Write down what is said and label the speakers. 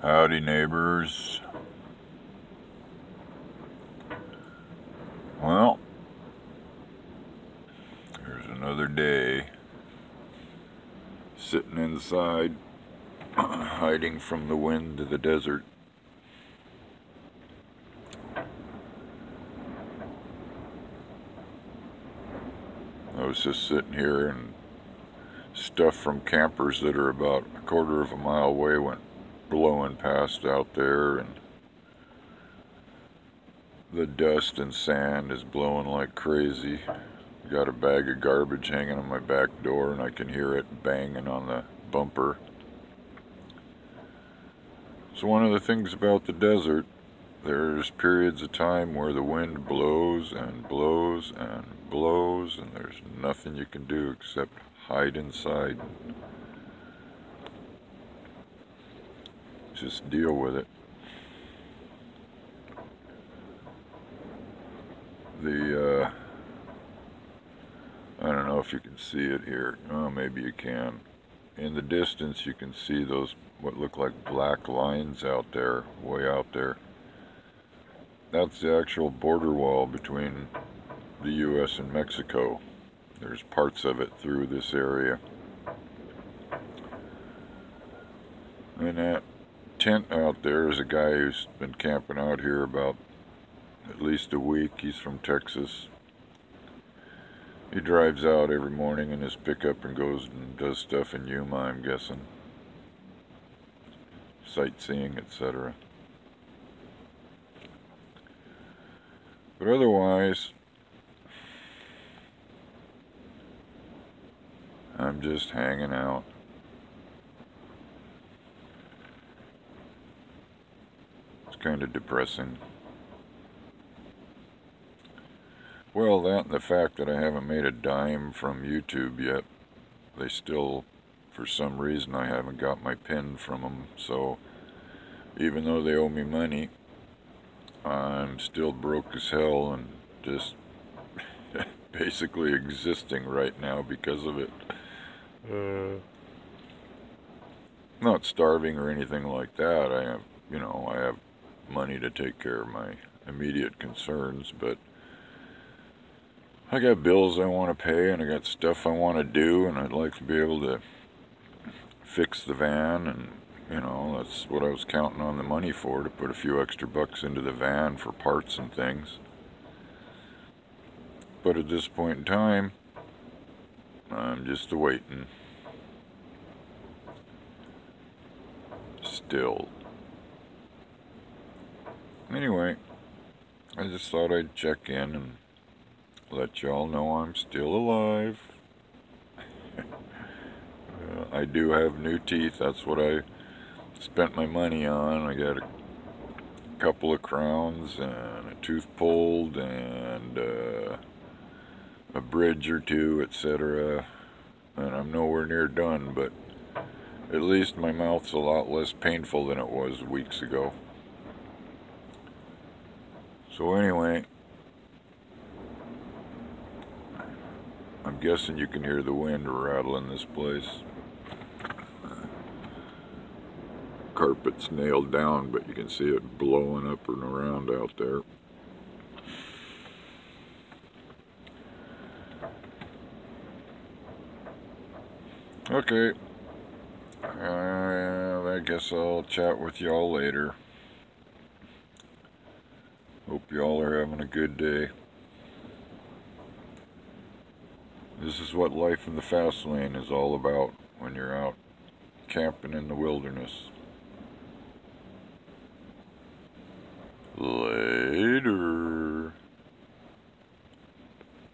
Speaker 1: Howdy, neighbors. Well, there's another day sitting inside, hiding from the wind of the desert. I was just sitting here, and stuff from campers that are about a quarter of a mile away went blowing past out there, and the dust and sand is blowing like crazy. Got a bag of garbage hanging on my back door, and I can hear it banging on the bumper. So one of the things about the desert, there's periods of time where the wind blows and blows and blows, and there's nothing you can do except hide inside. Just deal with it. I don't know if you can see it here. Oh, maybe you can. In the distance, you can see those, what look like black lines out there, way out there. That's the actual border wall between the U.S. and Mexico. There's parts of it through this area. And that tent out there is a guy who's been camping out here about at least a week. He's from Texas. He drives out every morning in his pickup and goes and does stuff in Yuma, I'm guessing. Sightseeing, etc. But otherwise, I'm just hanging out. It's kind of depressing. Well, that and the fact that I haven't made a dime from YouTube yet. They still, for some reason, I haven't got my pin from them. So, even though they owe me money, I'm still broke as hell and just basically existing right now because of it. Not starving or anything like that. I have money to take care of my immediate concerns, but I got bills I want to pay, and I got stuff I want to do, and I'd like to be able to fix the van, and that's what I was counting on the money for, to put a few extra bucks into the van for parts and things. But at this point in time, I'm just waiting. Still. Anyway, I just thought I'd check in and let y'all know I'm still alive. I do have new teeth. That's what I spent my money on. I got a couple of crowns and a tooth pulled and a bridge or two, etc. And I'm nowhere near done, but at least my mouth's a lot less painful than it was weeks ago. So anyway, I'm guessing you can hear the wind rattling this place. Carpet's nailed down, but you can see it blowing up and around out there. Okay. I guess I'll chat with y'all later. Hope y'all are having a good day. This is what life in the fast lane is all about when you're out camping in the wilderness.